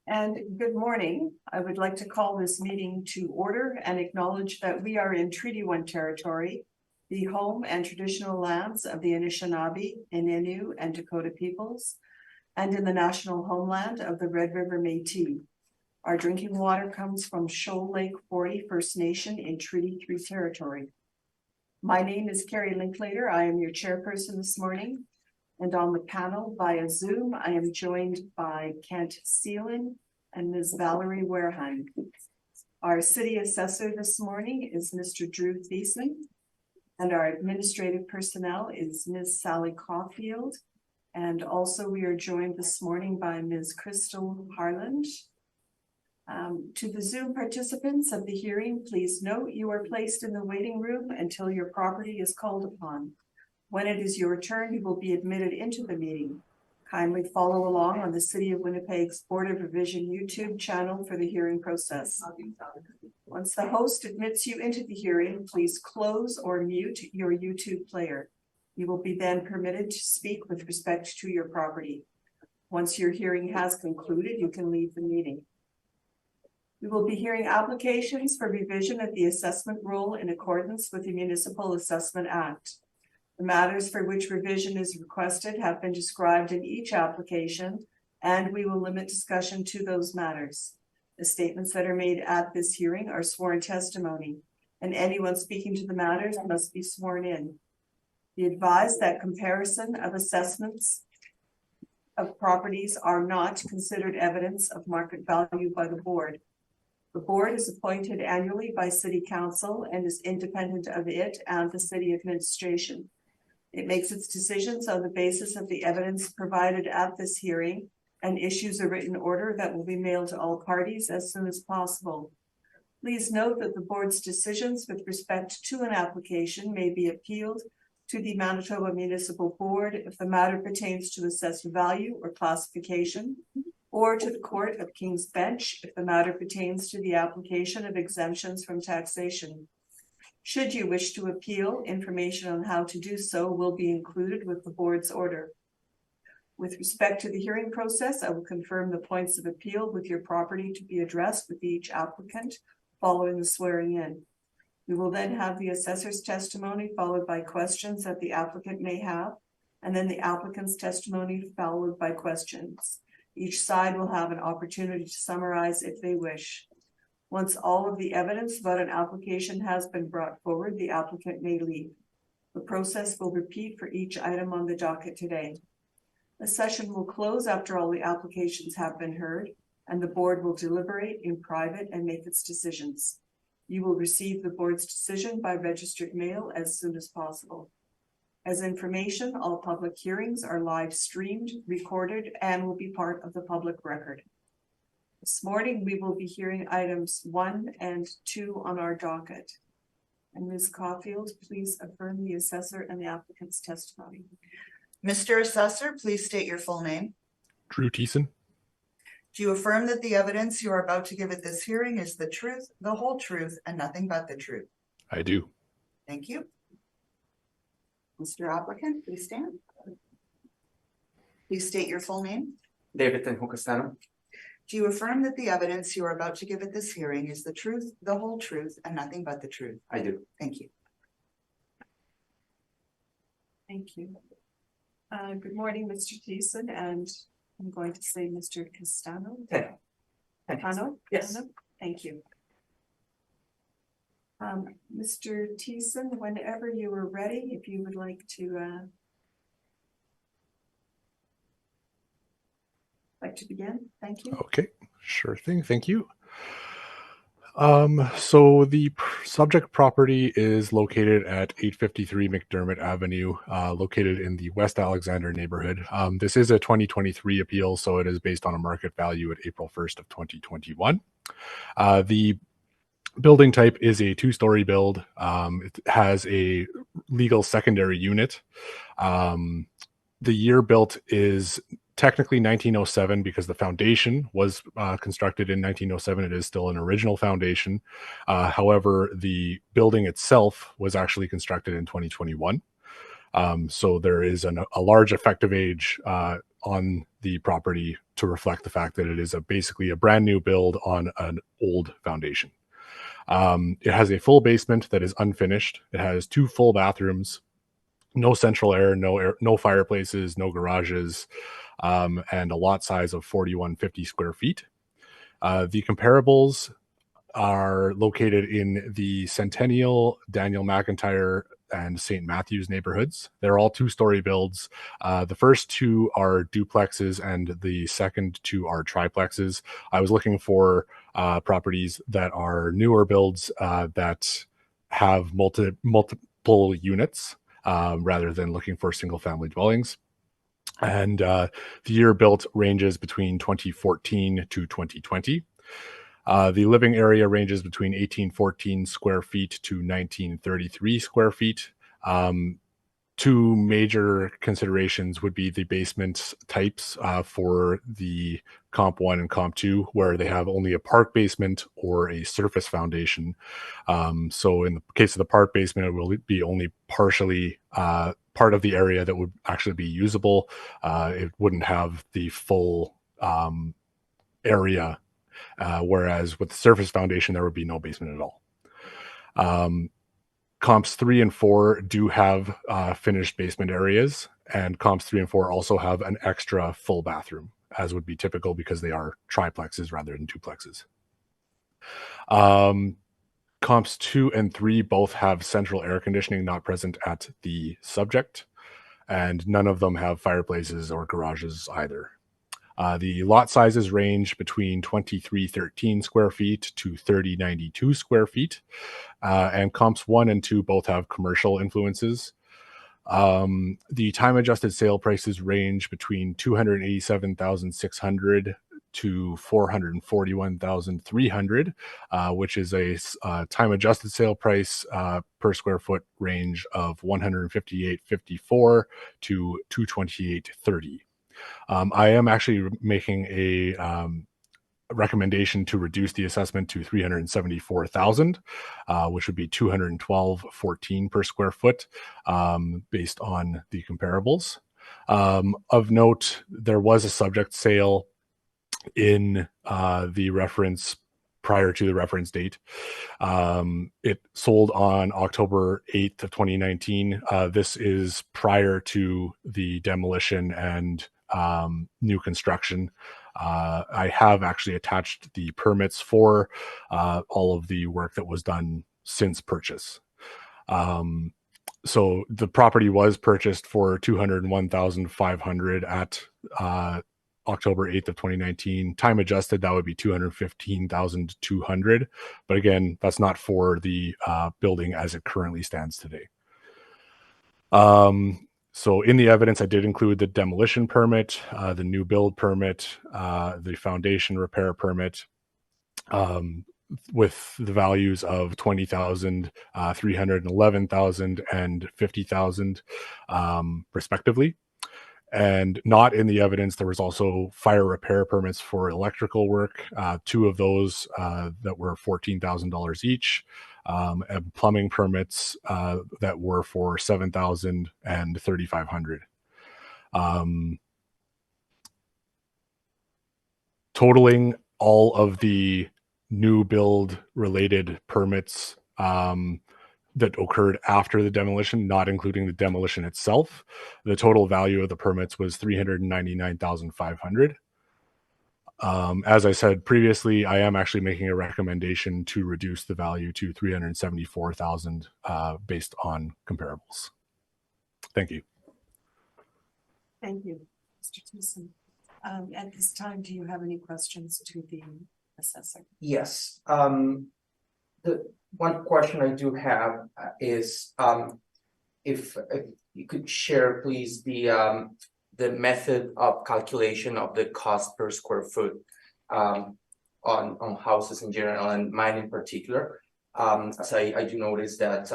And good morning. I would like to call this meeting to order and acknowledge that we are in Treaty 1 territory, the home and traditional lands of the Anishinaabe, Innu, and Dakota peoples, and in the national homeland of the Red River Métis. Our drinking water comes from Shoal Lake 40 First Nation in Treaty 3 territory. My name is Carrie Linklater. I am your chairperson this morning. And on the panel via Zoom, I am joined by Kent Seelan and Ms. Valerie Wareheim. Our city assessor this morning is Mr. Drew Thiessen, and our administrative personnel is Ms. Sally Caulfield. And also we are joined this morning by Ms. Crystal Harland. To the Zoom participants of the hearing, please note you are placed in the waiting room until your property is called upon. When it is your turn, you will be admitted into the meeting. Kindly follow along on the City of Winnipeg's Board of Revision YouTube channel for the hearing process. Once the host admits you into the hearing, please close or mute your YouTube player. You will be then permitted to speak with respect to your property. Once your hearing has concluded, you can leave the meeting. We will be hearing applications for revision of the assessment roll in accordance with the Municipal Assessment Act. The matters for which revision is requested have been described in each application, and we will limit discussion to those matters. The statements that are made at this hearing are sworn testimony, and anyone speaking to the matters must be sworn in. Be advised that comparison of assessments of properties are not considered evidence of market value by the board. The board is appointed annually by City Council and is independent of it and the city administration. It makes its decisions on the basis of the evidence provided at this hearing and issues a written order that will be mailed to all parties as soon as possible. Please note that the board's decisions with respect to an application may be appealed to the Manitoba Municipal Board if the matter pertains to assessed value or classification, or to the Court of King's Bench if the matter pertains to the application of exemptions from taxation. Should you wish to appeal, information on how to do so will be included with the board's order. With respect to the hearing process, I will confirm the points of appeal with your property to be addressed with each applicant following the swearing in. We will then have the assessor's testimony followed by questions that the applicant may have, and then the applicant's testimony followed by questions. Each side will have an opportunity to summarize if they wish. Once all of the evidence about an application has been brought forward, the applicant may leave. The process will repeat for each item on the docket today. The session will close after all the applications have been heard, and the board will deliberate in private and make its decisions. You will receive the board's decision by registered mail as soon as possible. As information, all public hearings are live streamed, recorded, and will be part of the public record. This morning, we will be hearing items 1 and 2 on our docket. And Ms. Caulfield, please affirm the assessor and the applicant's testimony. Mr. Assessor, please state your full name. Drew Thiessen. Do you affirm that the evidence you are about to give at this hearing is the truth, the whole truth, and nothing but the truth? I do. Thank you. Mr. Applicant, please stand. Please state your full name. David Tenhukasano. Do you affirm that the evidence you are about to give at this hearing is the truth, the whole truth, and nothing but the truth? I do. Thank you. Thank you. Good morning, Mr. Thiessen, and I'm going to say Mr. Castano. Castano? Yes. Thank you. Mr. Thiessen, whenever you are ready, if you would like to begin, thank you. Okay, sure thing. Thank you. So the subject property is located at 853 McDermott Avenue, located in the West Alexander neighborhood. This is a 2023 appeal, so it is based on a market value at April 1st of 2021. The building type is a two-story build. It has a legal secondary unit. The year built is technically 1907 because the foundation was constructed in 1907. It is still an original foundation. However, the building itself was actually constructed in 2021. So there is a large effective age on the property to reflect the fact that it is basically a brand new build on an old foundation. It has a full basement that is unfinished. It has 2 full bathrooms, no central air, no fireplaces, no garages, and a lot size of 4,150 square feet. The comparables are located in the Centennial, Daniel McIntyre, and St. Matthews neighborhoods. They're all 2-story builds. The first 2 are duplexes and the second 2 are triplexes. I was looking for properties that are newer builds that have multiple units rather than looking for single family dwellings. And the year built ranges between 2014 to 2020. The living area ranges between 1814 square feet to 1933 square feet. 2 major considerations would be the basement types for the Comp 1 and Comp 2, where they have only a park basement or a surface foundation. So in the case of the park basement, it will be only partially part of the area that would actually be usable. It wouldn't have the full area. Whereas with the surface foundation, there would be no basement at all. Comps 3 and 4 do have finished basement areas, and comps 3 and 4 also have an extra full bathroom, as would be typical because they are triplexes rather than duplexes. Comps 2 and 3 both have central air conditioning not present at the subject, and none of them have fireplaces or garages either. The lot sizes range between 2313 square feet to 3092 square feet. And comps 1 and 2 both have commercial influences. The time adjusted sale prices range between 287,600 to 441,300, which is a time adjusted sale price per square foot range of 158.54 to 228.30. I am actually making a recommendation to reduce the assessment to 374,000, which would be 212.14 per square foot, based on the comparables. Of note, there was a subject sale in the reference prior to the reference date. It sold on October 8th of 2019. This is prior to the demolition and new construction. I have actually attached the permits for all of the work that was done since purchase. So the property was purchased for $201,500 at October 8th of 2019. Time adjusted, that would be $215,200. But again, that's not for the building as it currently stands today. So in the evidence, I did include the demolition permit, the new build permit, the foundation repair permit, with the values of $20,000, $311,000, and $50,000, respectively. And not in the evidence, there was also fire repair permits for electrical work, 2 of those that were $14,000 each, and plumbing permits that were for $7,000 and $3,500. Totaling all of the new build related permits that occurred after the demolition, not including the demolition itself, the total value of the permits was $399,500. As I said previously, I am actually making a recommendation to reduce the value to $374,000 based on comparables. Thank you. Thank you, Mr. Thiessen. At this time, do you have any questions to the assessor? Yes. The one question I do have is if you could share, please, the method of calculation of the cost per square foot on houses in general and mine in particular. As I do notice that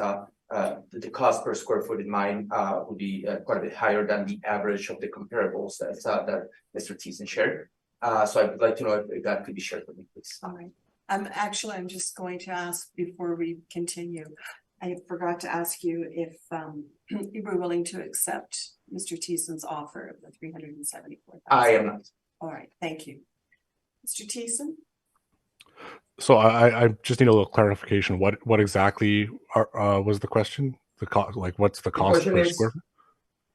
the cost per square foot in mine would be quite a bit higher than the average of the comparables that Mr. Thiessen shared. So I would like to know if that could be shared with me, please. All right. Actually, I'm just going to ask before we continue. I forgot to ask you if you were willing to accept Mr. Thiessen's offer of the 374,000? I am not. All right, thank you. Mr. Thiessen? So I just need a little clarification. What exactly was the question? The cost, like what's the cost question per is- square?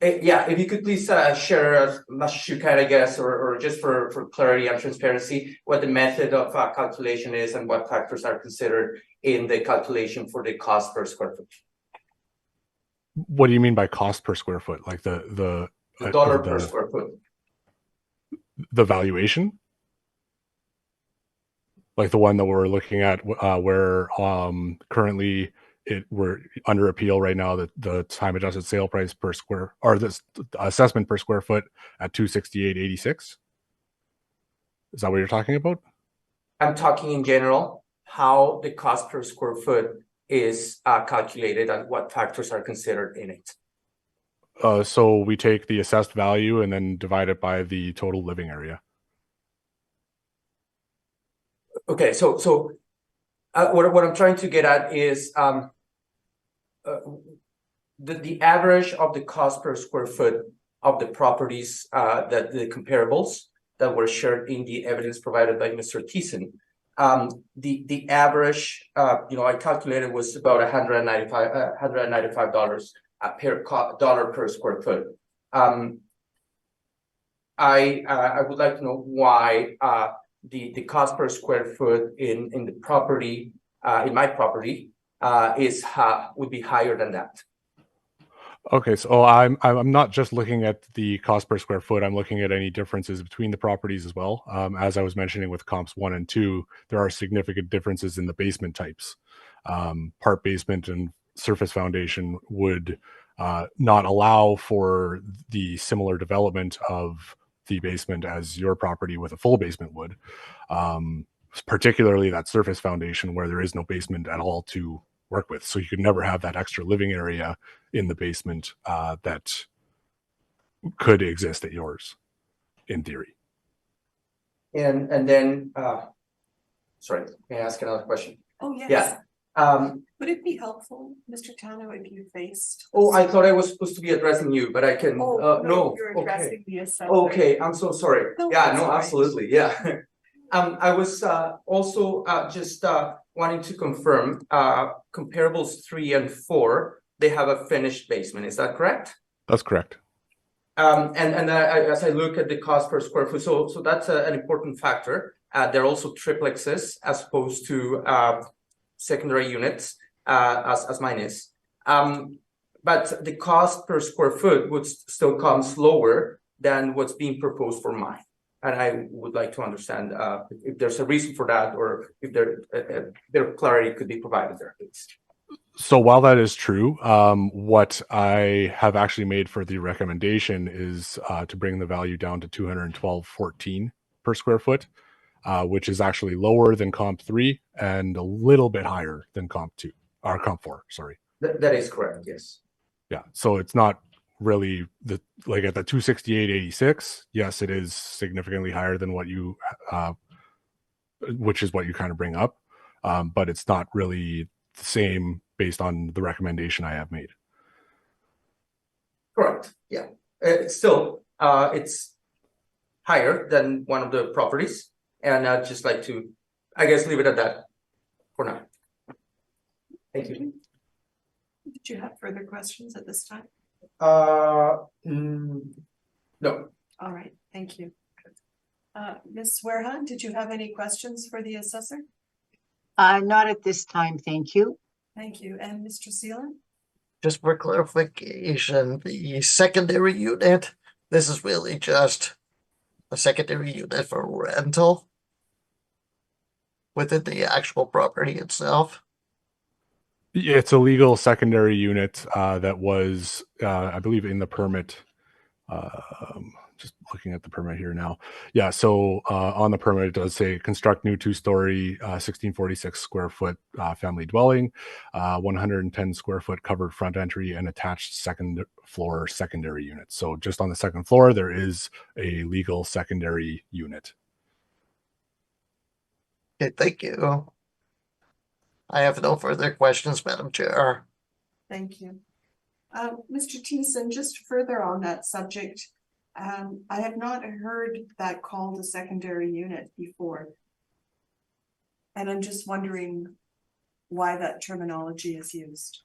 Yeah, if you could please share as much as you can, I guess, or just for clarity and transparency, what the method of calculation is and what factors are considered in the calculation for the cost per square foot. What do you mean by cost per square foot? Like the Dollar per square foot. the valuation? Like the one that we're looking at, where currently we're under appeal right now. The time adjusted sale price per square, or this assessment per square foot at 268.86. Is that what you're talking about? I'm talking in general, how the cost per square foot is calculated and what factors are considered in it. So we take the assessed value and then divide it by the total living area. Okay, so what I'm trying to get at is the average of the cost per square foot of the properties that the comparables that were shared in the evidence provided by Mr. Thiessen. The average, I calculated was about $195 per dollar per square foot. I would like to know why the cost per square foot in the property in my property would be higher than that. Okay, so I'm not just looking at the cost per square foot. I'm looking at any differences between the properties as well. As I was mentioning with comps 1 and 2, there are significant differences in the basement types. Part basement and surface foundation would not allow for the similar development of the basement as your property with a full basement would. Particularly that surface foundation where there is no basement at all to work with. So you could never have that extra living area in the basement that could exist at yours, in theory. And then, sorry, may I ask another question? Oh, yes. Yeah. Would it be helpful, Mr. Tano, if you faced? Oh, I thought I was supposed to be addressing you, but I can, no, You're okay. addressing the assessor. Okay, I'm so sorry. No, Yeah, that's no, all right. absolutely, yeah. I was also just wanting to confirm comparables 3 and 4, they have a finished basement, is that correct? That's correct. As I look at the cost per square foot, so that's an important factor. They're also triplexes as opposed to secondary units, as mine is. But the cost per square foot would still come lower than what's being proposed for mine. And I would like to understand if there's a reason for that, or if their clarity could be provided there, please. So while that is true, what I have actually made for the recommendation is to bring the value down to $212.14 per square foot, which is actually lower than comp 3 and a little bit higher than comp 2 or comp 4. Sorry. That is correct. Yes. Yeah. So it's not really like at the 268.86. Yes, it is significantly higher than what you, which is what you kind of bring up, but it's not really the same based on the recommendation I have made. Correct. Yeah. Still, it's higher than one of the properties, and I'd just like to, I guess, leave it at that for now. Thank you. Did you have further questions at this time? No. All right, thank you. Ms. Wareham, did you have any questions for the assessor? Not at this time, thank you. Thank you. And Mr. Seelan? Just for clarification, the secondary unit, this is really just a secondary unit for rental within the actual property itself. Yeah, it's a legal secondary unit that was, I believe, in the permit. Just looking at the permit here now. Yeah, so on the permit, it does say construct new 2-story, 1646 square foot family dwelling, 110 square foot covered front entry and attached second floor secondary unit. So just on the second floor, there is a legal secondary unit. Okay, thank you. I have no further questions, Madam Chair. Thank you. Mr. Thiessen, just further on that subject, I have not heard that called a secondary unit before. And I'm just wondering why that terminology is used.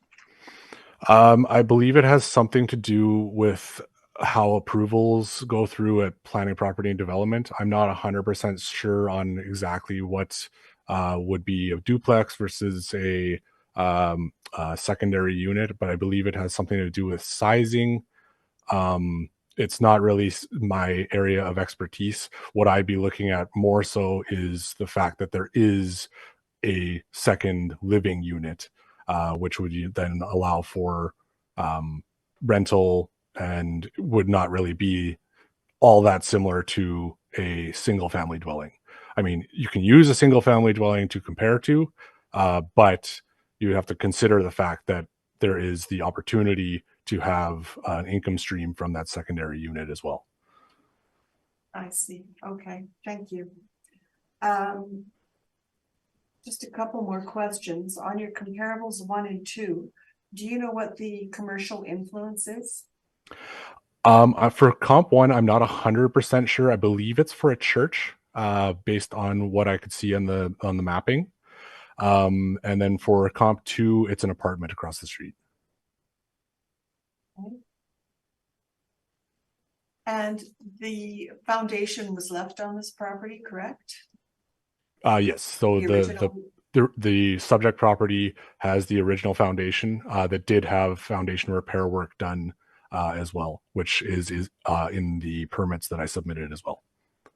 I believe it has something to do with how approvals go through at planning, property, and development. I'm not 100% sure on exactly what would be a duplex versus a secondary unit, but I believe it has something to do with sizing. It's not really my area of expertise. What I'd be looking at more so is the fact that there is a second living unit, which would then allow for rental and would not really be all that similar to a single family dwelling. I mean, you can use a single family dwelling to compare to, but you have to consider the fact that there is the opportunity to have an income stream from that secondary unit as well. I see. Okay, thank you. Just a couple more questions. On your comparables 1 and 2, do you know what the commercial influence is? For comp 1, I'm not 100% sure. I believe it's for a church, based on what I could see on the mapping. And then for comp 2, it's an apartment across the street. Okay. And the foundation was left on this property, correct? Yes. So the subject property has the original foundation that did have foundation repair work done as well, which is in the permits that I submitted as well.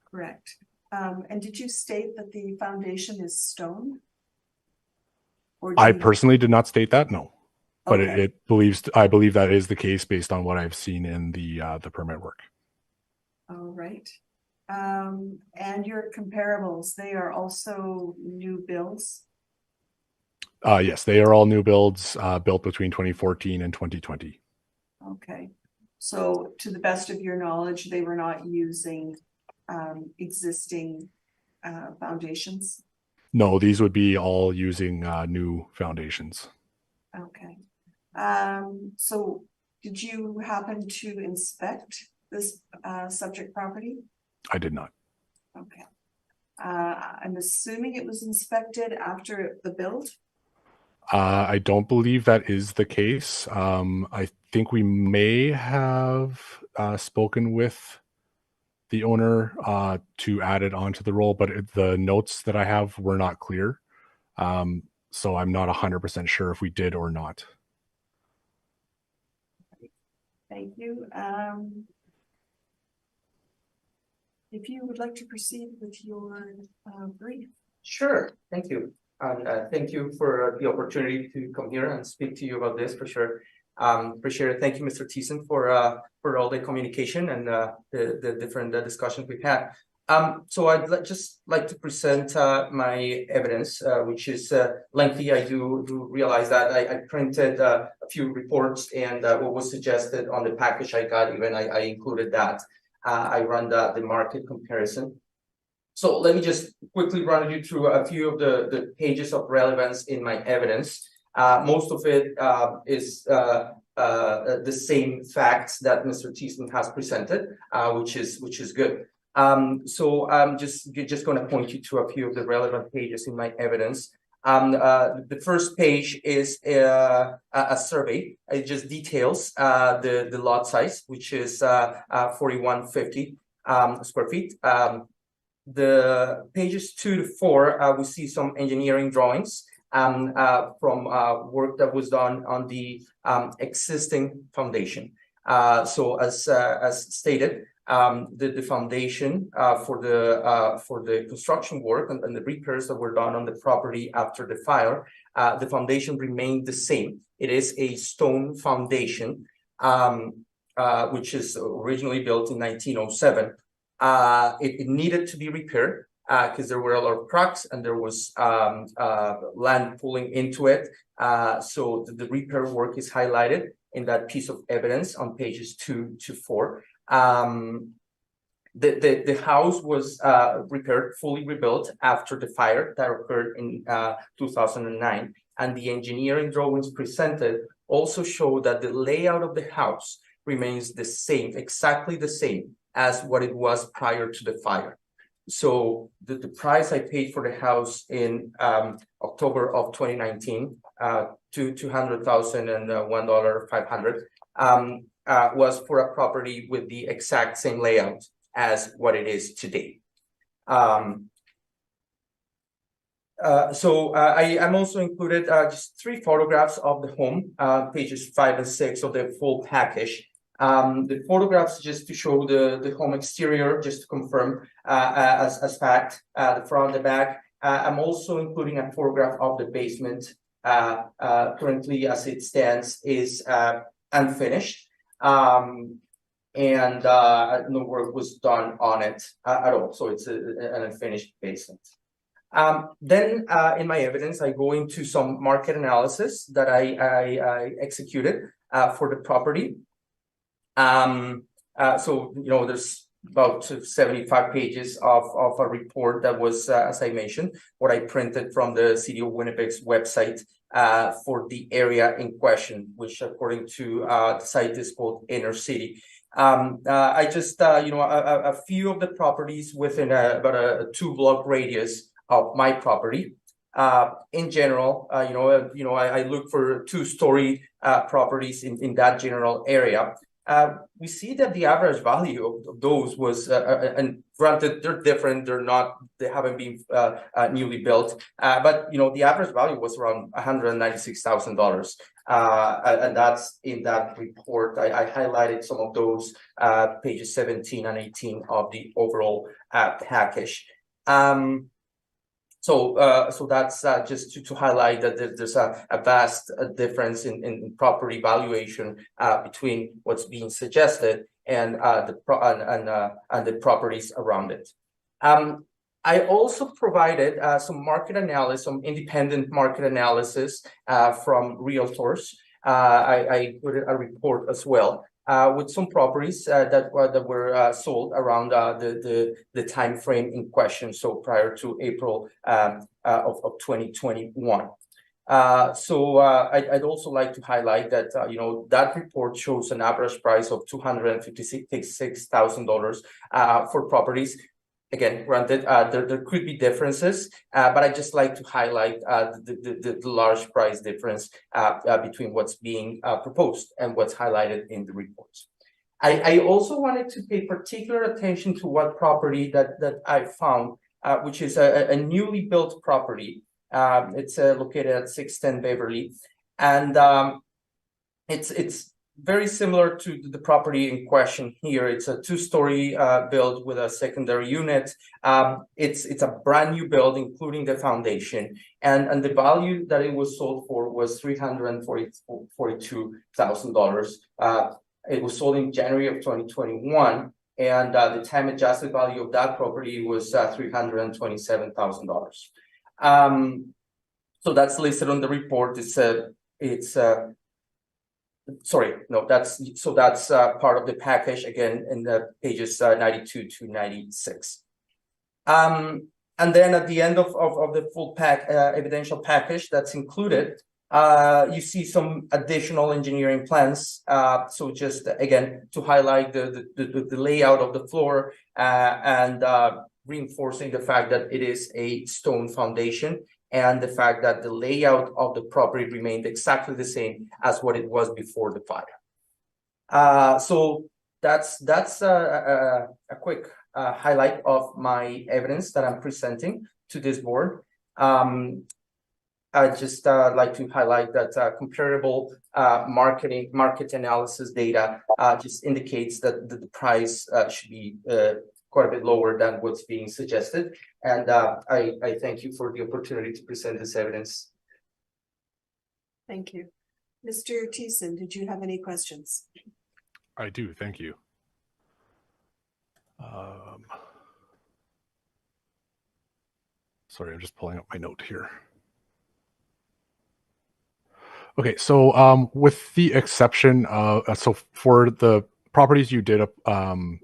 Correct. And did you state that the foundation is stone? Or I personally did not state that, no. But okay. I believe that is the case based on what I've seen in the permit work. All right. And your comparables, they are also new builds? Yes, they are all new builds built between 2014 and 2020. Okay. So to the best of your knowledge, they were not using existing foundations? No, these would be all using new foundations. Okay. So did you happen to inspect this subject property? I did not. Okay. I'm assuming it was inspected after the build? I don't believe that is the case. I think we may have spoken with the owner to add it onto the roll, but the notes that I have were not clear. So I'm not 100% sure if we did or not. Thank you. If you would like to proceed with your brief. Sure, thank you. And thank you for the opportunity to come here and speak to you about this for sure. Appreciate it. Thank you, Mr. Thiessen, for all the communication and the different discussions we've had. So I'd just like to present my evidence, which is lengthy. I do realize that I printed a few reports, and what was suggested on the package I got, even I included that. I run the market comparison. So let me just quickly run you through a few of the pages of relevance in my evidence. Most of it is the same facts that Mr. Thiessen has presented, which is good. So I'm just going to point you to a few of the relevant pages in my evidence. The first page is a survey. It just details the lot size, which is 4150 square feet. The pages 2 to 4, we see some engineering drawings from work that was done on the existing foundation. So as stated, the foundation for the construction work and the repairs that were done on the property after the fire, the foundation remained the same. It is a stone foundation, which is originally built in 1907. It needed to be repaired because there were a lot of cracks and there was land pulling into it. So the repair work is highlighted in that piece of evidence on pages 2 to 4. The house was repaired, fully rebuilt after the fire that occurred in 2009, and the engineering drawings presented also show that the layout of the house remains the same, exactly the same as what it was prior to the fire. So the price I paid for the house in October of 2019, to $200,001.500, was for a property with the exact same layout as what it is today. I'm also included just 3 photographs of the home, pages 5 and 6 of the full package. The photographs just to show the home exterior, just to confirm as fact, the front, the back. I'm also including a photograph of the basement. Currently, as it stands, is unfinished, and no work was done on it at all. So it's an unfinished basement. Then in my evidence, I go into some market analysis that I executed for the property. So, you know, there's about 75 pages of a report that was, as I mentioned, what I printed from the City of Winnipeg's website for the area in question, which according to the site is called Inner City. I just, you know, a few of the properties within about a 2-block radius of my property. In general, you know, I look for 2-story properties in that general area. We see that the average value of those was, and granted, they're different. They haven't been newly built, but you know, the average value was around $196,000, and that's in that report. I highlighted some of those pages 17 and 18 of the overall package. So that's just to highlight that there's a vast difference in property valuation between what's being suggested and the properties around it. I also provided some market analysis, some independent market analysis from realtors. I included a report as well. With some properties that were sold around the time frame in question, so prior to April of 2021. I'd also like to highlight that you know, that report shows an average price of $256,000 for properties. Again, granted, there could be differences, but I just like to highlight the large price difference between what's being proposed and what's highlighted in the reports. I also wanted to pay particular attention to what property that I found, which is a newly built property. It's located at 610 Beverly, and it's very similar to the property in question here. It's a 2-story build with a secondary unit. It's a brand new build, including the foundation, and the value that it was sold for was $342,000. It was sold in January of 2021, and the time adjusted value of that property was $327,000. So that's listed on the report. Sorry, no, that's part of the package, again, in the pages 92 to 96. And then at the end of the full evidential package that's included, you see some additional engineering plans. So just again, to highlight the layout of the floor and reinforcing the fact that it is a stone foundation, and the fact that the layout of the property remained exactly the same as what it was before the fire. So that's a quick highlight of my evidence that I'm presenting to this board. I just like to highlight that comparable market analysis data just indicates that the price should be quite a bit lower than what's being suggested. And I thank you for the opportunity to present this evidence. Thank you. Mr. Thiessen, did you have any questions? I do, thank you. Sorry, I'm just pulling up my note here. Okay, so with the exception of, so for the properties you did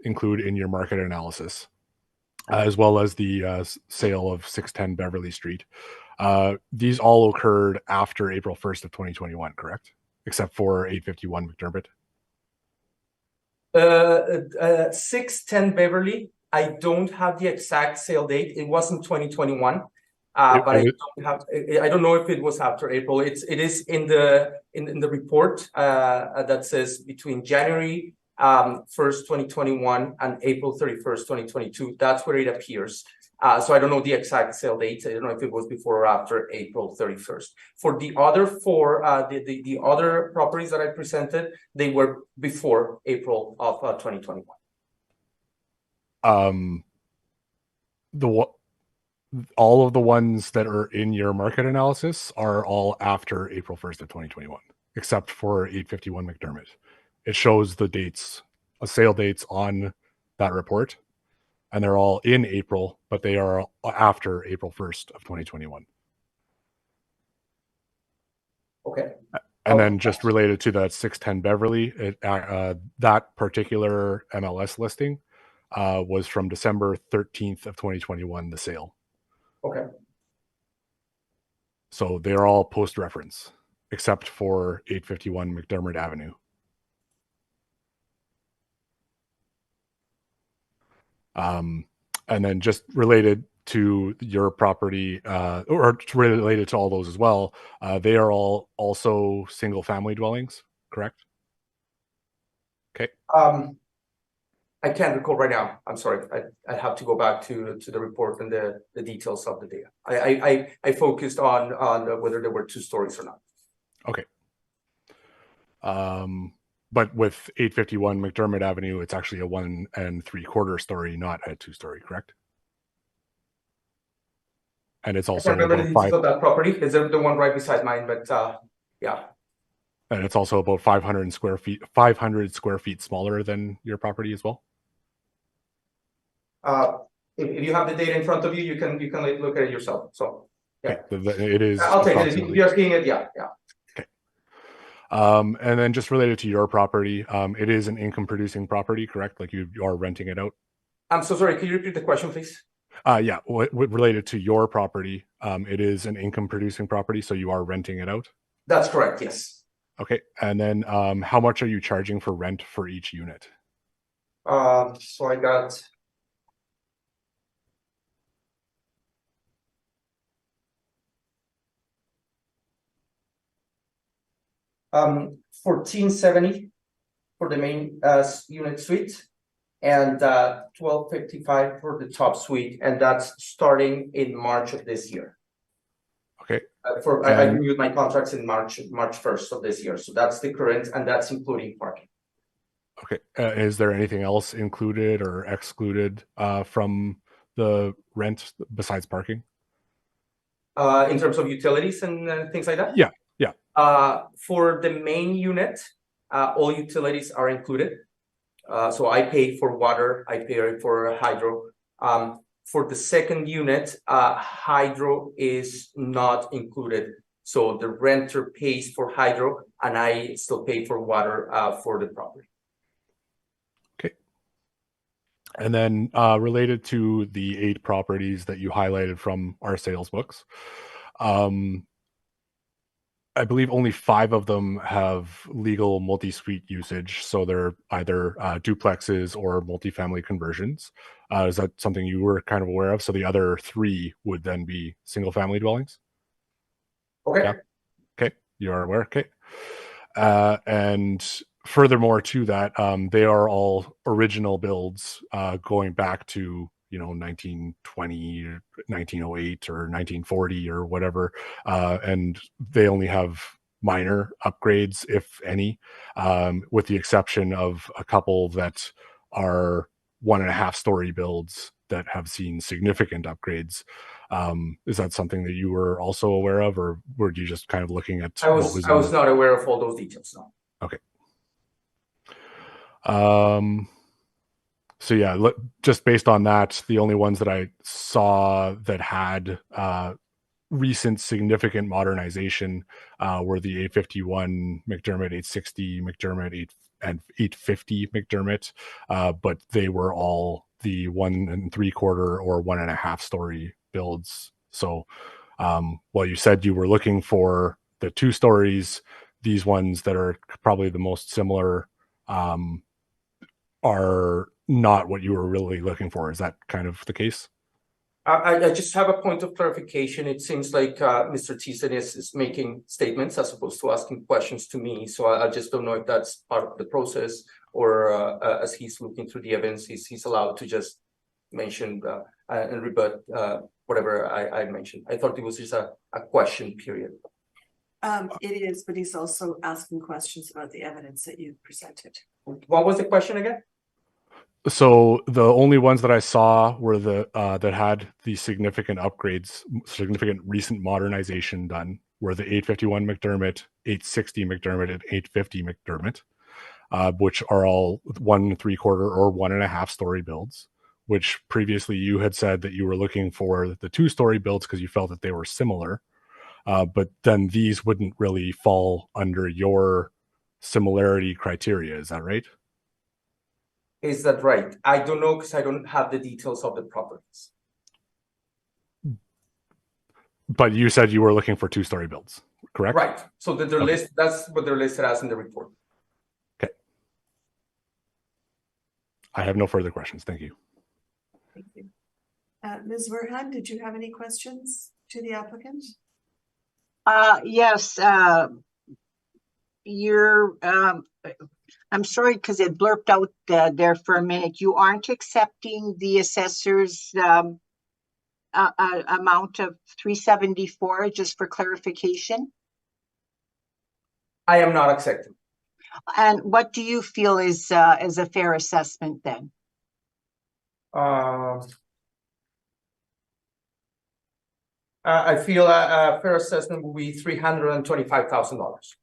include in your market analysis, as well as the sale of 610 Beverly Street, these all occurred after April 1st of 2021, correct? except for 851 McDermott? 610 Beverly. I don't have the exact sale date. It was in 2021. But I don't know if it was after April. It is in the report that says between January 1st, 2021 and April 31st, 2022. That's where it appears. So I don't know the exact sale date. I don't know if it was before or after April 31st. For the other four, the other properties that I presented, they were before April of 2021. All of the ones that are in your market analysis are all after April 1st of 2021, except for 851 McDermott. It shows the dates, sale dates on that report, and they're all in April, but they are after April 1st of 2021. Okay. And then just related to that 610 Beverly, that particular MLS listing was from December 13th of 2021, the sale. Okay. So they're all post-reference, except for 851 McDermott Avenue. And then just related to your property, or related to all those as well, they are all also single-family dwellings, correct? Okay. I can't recall right now. I'm sorry. I have to go back to the report and the details of the data. I focused on whether there were 2 stories or not. Okay. But with 851 McDermott Avenue, it's actually a 1 3/4 story, not a 2-story, correct? And it's also I remember the about details of that property. Is there the one right beside mine? But yeah. And it's also about 500 square feet smaller than your property as well. If you have the data in front of you, you can look at it yourself. So yeah, okay. It is. I'll take it. If you're seeing it, yeah. Okay. And then just related to your property, it is an income producing property, correct? Like you are renting it out. I'm so sorry. Can you repeat the question, please? Yeah. What related to your property, it is an income producing property, so you are renting it out. That's correct. Yes. Okay. And then, how much are you charging for rent for each unit? So I got. $1,470 for the main unit suite, and $1,255 for the top suite, and that's starting in March of this year. Okay. I renewed my contracts in March 1st of this year, so that's the current, and that's including parking. Okay. Is there anything else included or excluded from the rent besides parking? In terms of utilities and things like that? Yeah. For the main unit, all utilities are included. So I pay for water, I pay for hydro. For the second unit, hydro is not included. So the renter pays for hydro, and I still pay for water for the property. Okay. And then related to the 8 properties that you highlighted from our sales books, I believe only 5 of them have legal multi-suite usage. So they're either duplexes or multifamily conversions. Is that something you were kind of aware of? So the other 3 would then be single family dwellings? Okay. Yeah. Okay. You are aware. Okay. And furthermore to that, they are all original builds going back to 1920 or 1908 or 1940 or whatever, and they only have minor upgrades, if any, with the exception of a couple that are 1.5-story builds that have seen significant upgrades. Is that something that you were also aware of, or were you just kind of looking at I was not aware of all those details, no. Okay. So yeah, just based on that, the only ones that I saw that had recent significant modernization were the 851 McDermott, 860 McDermott, and 850 McDermott, but they were all the 1 3/4 or 1.5-story builds. So while you said you were looking for the 2 stories, these ones that are probably the most similar are not what you were really looking for. Is that kind of the case? I just have a point of clarification. It seems like Mr. Thiessen is making statements as opposed to asking questions to me. So I just don't know if that's part of the process, or as he's looking through the evidence, he's allowed to just mention and rebut whatever I mentioned. I thought it was just a question period. It is, but he's also asking questions about the evidence that you've presented. What was the question again? So the only ones that I saw were the that had the significant upgrades, significant recent modernization done, were the 851 McDermott, 860 McDermott, and 850 McDermott, which are all 1 3/4 or 1.5 story builds. Which previously you had said that you were looking for the 2-story builds because you felt that they were similar, but then these wouldn't really fall under your similarity criteria. Is that right? Is that right? I don't know because I don't have the details of the properties. But you said you were looking for 2-story builds, correct? Right. So that they're Okay. listed, that's what they're listed as in the report. Okay. I have no further questions. Thank you. Thank you. Ms. Verhan, did you have any questions to the applicant? Yes, I'm sorry, because it blurped out there for a minute. You aren't accepting the assessor's amount of 374, just for clarification? I am not accepting. And what do you feel is a fair assessment then? I feel a fair assessment will be $325,000.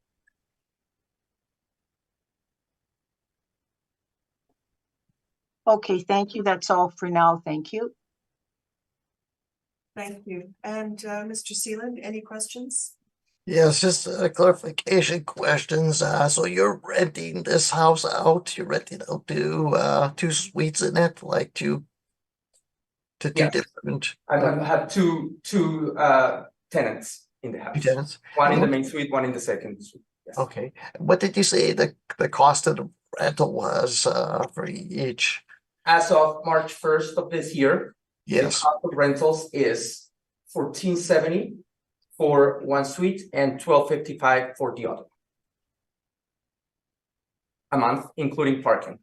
Okay, thank you. That's all for now. Thank you. Thank you. And Mr. Seeland, any questions? Yes, just clarification questions. So you're renting this house out? You're renting out to 2 suites in it, like to two Yes. different I have two tenants in the house. tenants? One in the main suite, one in the second suite. Yes. Okay. What did you say the cost of the rental was for each? As of March 1st of this year, the Yes. cost of rentals is $1,470 for one suite and $1,255 for the other. A month, including parking.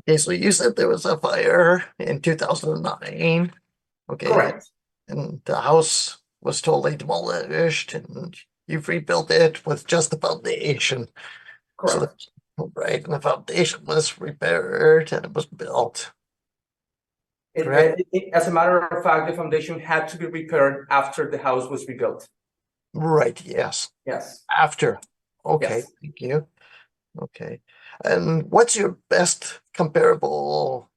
Okay, so you said there was a fire in 2009. Okay. Correct. And the house was totally demolished and you've rebuilt it with just the foundation. Correct. So, right, and the foundation was repaired and it was built. Correct. As a matter of fact, the foundation had to be repaired after the house was rebuilt. Right, yes. Yes. After. Okay, Yes. thank you. Okay. And what's your best comparable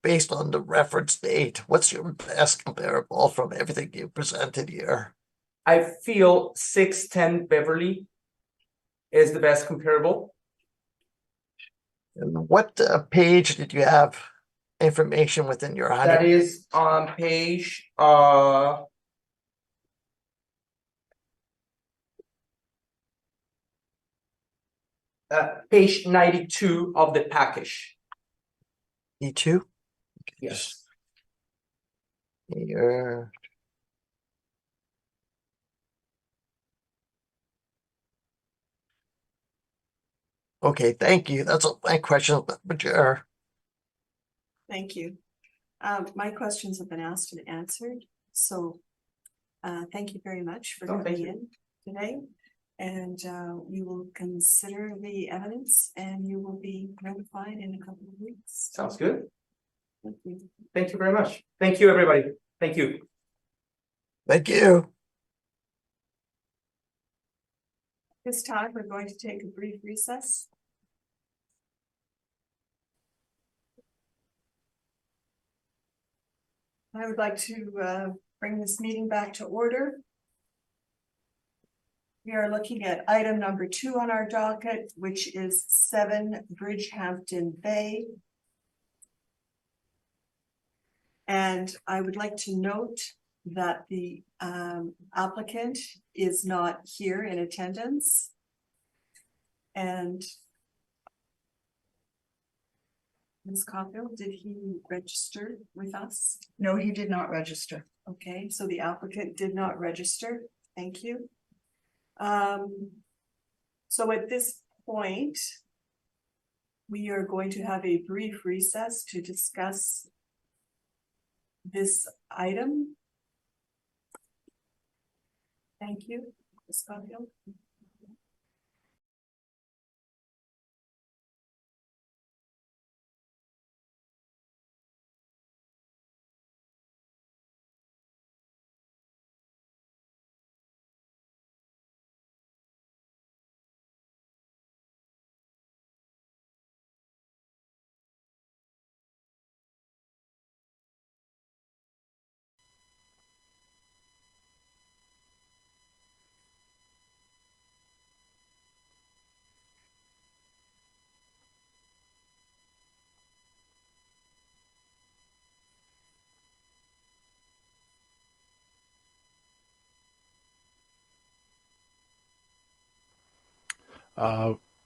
based on the reference date? What's your best comparable from everything you presented here? I feel 610 Beverly is the best comparable. And what page did you have information within your 100? That is on page page 92 of the package. E2? Yes. Here. Okay, thank you. That's all my questions, Chair. Thank you. My questions have been asked and answered, so thank you very much for Oh, thank coming you. in today. And we will consider the evidence and you will be notified in a couple of weeks. Sounds good. Thank you. Thank you very much. Thank you, everybody. Thank you. Thank you. This time, we're going to take a brief recess. I would like to bring this meeting back to order. We are looking at item number 2 on our docket, which is 7 Bridgehampton Bay, And I would like to note that the applicant is not here in attendance. And Ms. Caulfield, did he register with us? No, he did not register. Okay, so the applicant did not register. Thank you. So at this point, we are going to have a brief recess to discuss this item. Thank you, Ms. Caulfield.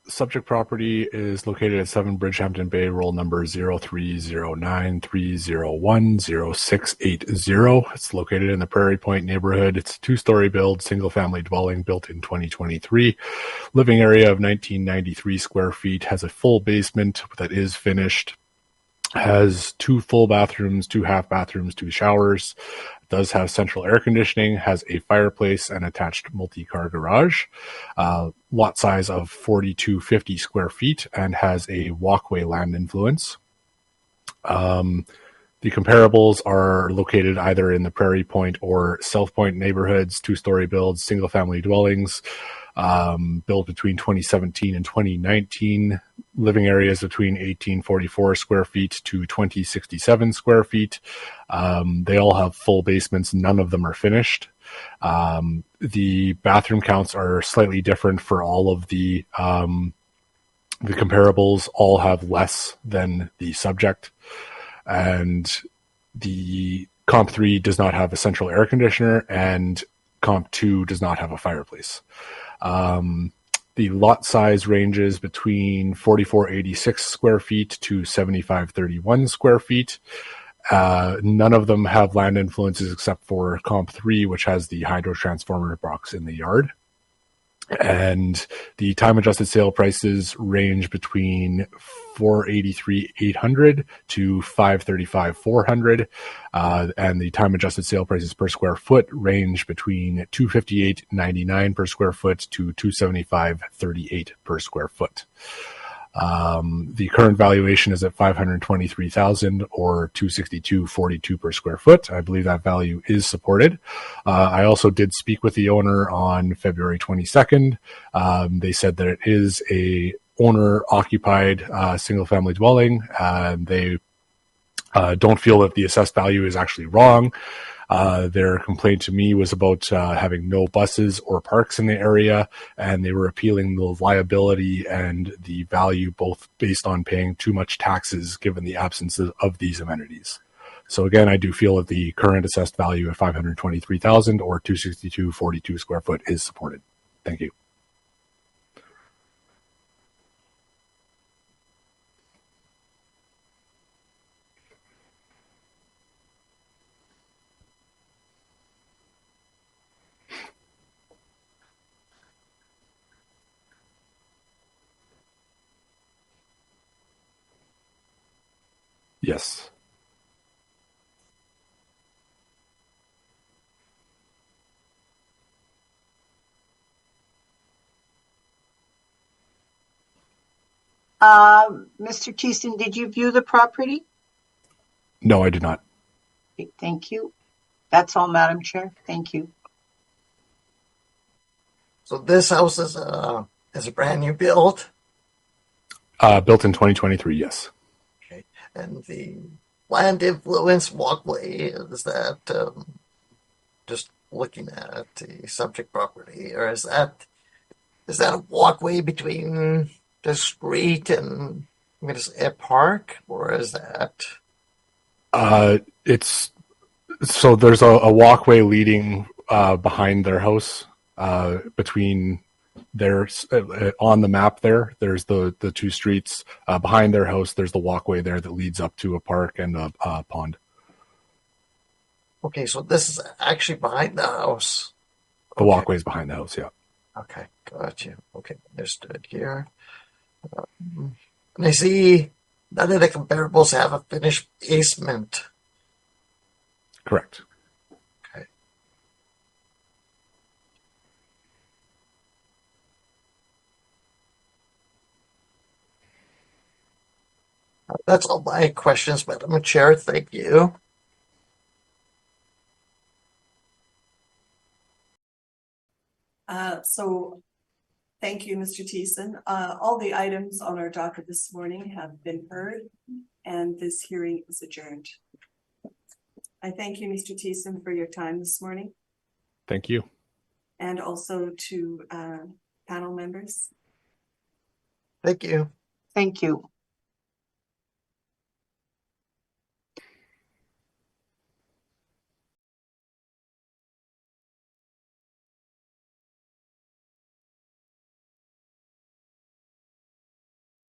Subject property is located at 7 Bridgehampton Bay, roll number 030930100680. It's located in the Prairie Point neighborhood. It's a 2-story build, single-family dwelling built in 2023. Living area of 1993 square feet, has a full basement that is finished, has 2 full bathrooms, 2 half bathrooms, 2 showers. Does have central air conditioning, has a fireplace and attached multi-car garage. Lot size of 4,250 square feet and has a walkway land influence. The comparables are located either in the Prairie Point or South Point neighborhoods, 2-story builds, single-family dwellings, built between 2017 and 2019. Living areas between 1844 square feet to 2067 square feet. They all have full basements. None of them are finished. The bathroom counts are slightly different for all of the comparables. All have less than the subject. And the Comp 3 does not have a central air conditioner, and Comp 2 does not have a fireplace. The lot size ranges between 4,486 square feet to 7,531 square feet. None of them have land influences except for Comp 3, which has the hydro transformer box in the yard. And the time adjusted sale prices range between $483,800 to $535,400, and the time adjusted sale prices per square foot range between $258.99 per square foot to $275.38 per square foot. The current valuation is at $523,000 or $262.42 per square foot. I believe that value is supported. I also did speak with the owner on February 22nd. They said that it is a owner-occupied single-family dwelling. They don't feel that the assessed value is actually wrong. Their complaint to me was about having no buses or parks in the area, and they were appealing the liability and the value both based on paying too much taxes given the absence of these amenities. So again, I do feel that the current assessed value of $523,000 or $262.42 square foot is supported. Thank you. Yes. Mr. Thiessen, did you view the property? No, I did not. Okay, thank you. That's all, Madam Chair. Thank you. So this house is a brand new build, Built in 2023, yes. and the land influence walkway, is that just looking at the subject property, or is that a walkway between the street and I'm going to say a park, or is that? It's so there's a walkway leading behind their house between their on the map there's the two streets behind their house. There's the walkway there that leads up to a park and a pond. Okay, so this is actually behind the house. The Okay. walkway is behind the house. Yeah. Okay, got you. Okay, understood here. And I see none of the comparables have a finished basement. Correct. Okay. That's all my questions, Madam Chair. Thank you. So thank you, Mr. Thiessen. All the items on our docket this morning have been heard and this hearing is adjourned. I thank you, Mr. Thiessen, for your time this morning Thank you. and also to panel members. Thank you. Thank you.